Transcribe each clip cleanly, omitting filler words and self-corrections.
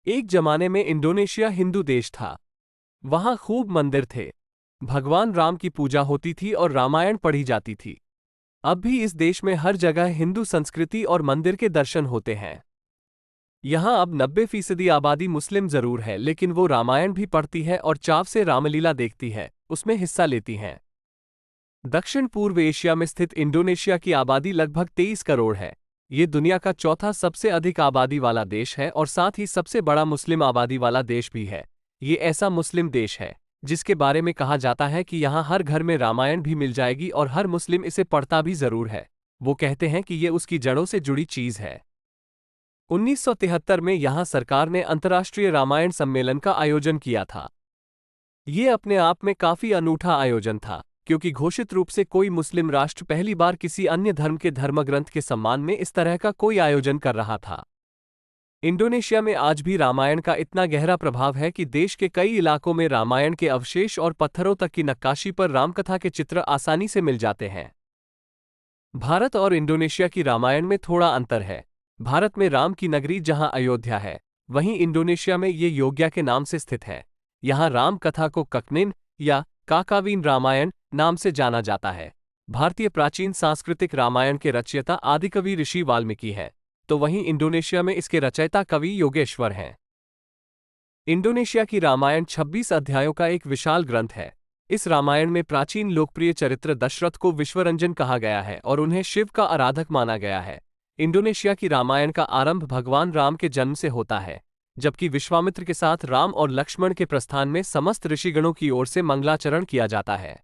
एक जमाने में इंडोनेशिया हिंदू देश था। वहां खूब मंदिर थे। भगवान राम की पूजा होती थी और रामायण पढ़ी जाती थी। अब भी इस देश में हर जगह हिंदू संस्कृति और मंदिर के दर्शन होते हैं। यहां अब 90% आबादी मुस्लिम जरूर है, लेकिन वो रामायण भी पढ़ती है और चाव से रामलीला देखती है, उसमें हिस्सा लेती हैं। दक्षिण पूर्व एशिया में स्थित इंडोनेशिया की आबादी लगभग 23 करोड़ है। ये दुनिया का चौथा सबसे अधिक आबादी वाला देश है और साथ ही सबसे बड़ा मुस्लिम आबादी वाला देश भी है। ये ऐसा मुस्लिम देश है जिसके बारे में कहा जाता है कि यहाँ हर घर में रामायण भी मिल जाएगी और हर मुस्लिम इसे पढ़ता भी जरूर है। वो कहते हैं कि ये उसकी जड़ों से जुड़ी चीज है। 1973 में यहाँ सरकार ने अंतर्राष्ट्रीय रामायण सम्मेलन का आयोजन किया था। ये अपने आप में काफी अनूठा आयोजन था, क्योंकि घोषित रूप से कोई मुस्लिम राष्ट्र पहली बार किसी अन्य धर्म के धर्मग्रंथ के सम्मान में इस तरह का कोई आयोजन कर रहा था। इंडोनेशिया में आज भी रामायण का इतना गहरा प्रभाव है कि देश के कई इलाकों में रामायण के अवशेष और पत्थरों तक की नक्काशी पर रामकथा के चित्र आसानी से मिल जाते हैं। भारत और इंडोनेशिया की रामायण में थोड़ा अंतर है। भारत में राम की नगरी जहां अयोध्या है, वहीं इंडोनेशिया में ये योग्या के नाम से स्थित है। यहाँ राम कथा को ककनिन या काकावीन रामायण नाम से जाना जाता है। भारतीय प्राचीन सांस्कृतिक रामायण के रचयिता आदिकवि ऋषि वाल्मीकि हैं, तो वहीं इंडोनेशिया में इसके रचयिता कवि योगेश्वर हैं। इंडोनेशिया की रामायण 26 अध्यायों का एक विशाल ग्रंथ है। इस रामायण में प्राचीन लोकप्रिय चरित्र दशरथ को विश्वरंजन कहा गया है और उन्हें शिव का आराधक माना गया है। इंडोनेशिया की रामायण का आरंभ भगवान राम के जन्म से होता है, जबकि विश्वामित्र के साथ राम और लक्ष्मण के प्रस्थान में समस्त ऋषिगणों की ओर से मंगलाचरण किया जाता है।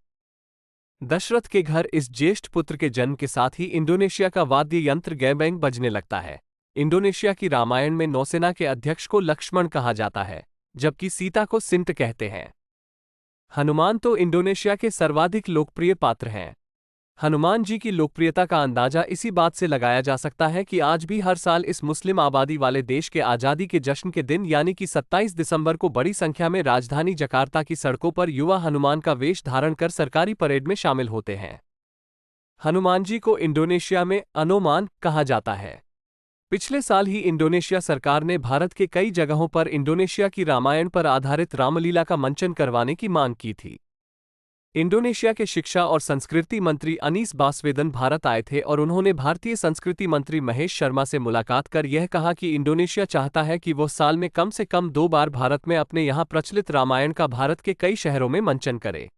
दशरथ के घर इस ज्येष्ठ पुत्र के जन्म के साथ ही इंडोनेशिया का वाद्य यंत्र गैंबैंग बजने लगता है। इंडोनेशिया की रामायण में नौसेना के अध्यक्ष को लक्ष्मण कहा जाता है, जबकि सीता को सिंट कहते हैं। हनुमान तो इंडोनेशिया के सर्वाधिक लोकप्रिय पात्र हैं। हनुमान जी की लोकप्रियता का अंदाजा इसी बात से लगाया जा सकता है कि आज भी हर साल इस मुस्लिम आबादी वाले देश के आज़ादी के जश्न के दिन यानी कि 27 दिसंबर को बड़ी संख्या में राजधानी जकार्ता की सड़कों पर युवा हनुमान का वेश धारण कर सरकारी परेड में शामिल होते हैं। हनुमान जी को इंडोनेशिया में अनोमान कहा जाता है। पिछले साल ही इंडोनेशिया सरकार ने भारत के कई जगहों पर इंडोनेशिया की रामायण पर आधारित रामलीला का मंचन करवाने की मांग की थी। इंडोनेशिया के शिक्षा और संस्कृति मंत्री अनीस बासवेदन भारत आए थे और उन्होंने भारतीय संस्कृति मंत्री महेश शर्मा से मुलाकात कर यह कहा कि इंडोनेशिया चाहता है कि वो साल में कम से कम 2 बार भारत में अपने यहाँ प्रचलित रामायण का भारत के कई शहरों में मंचन करे।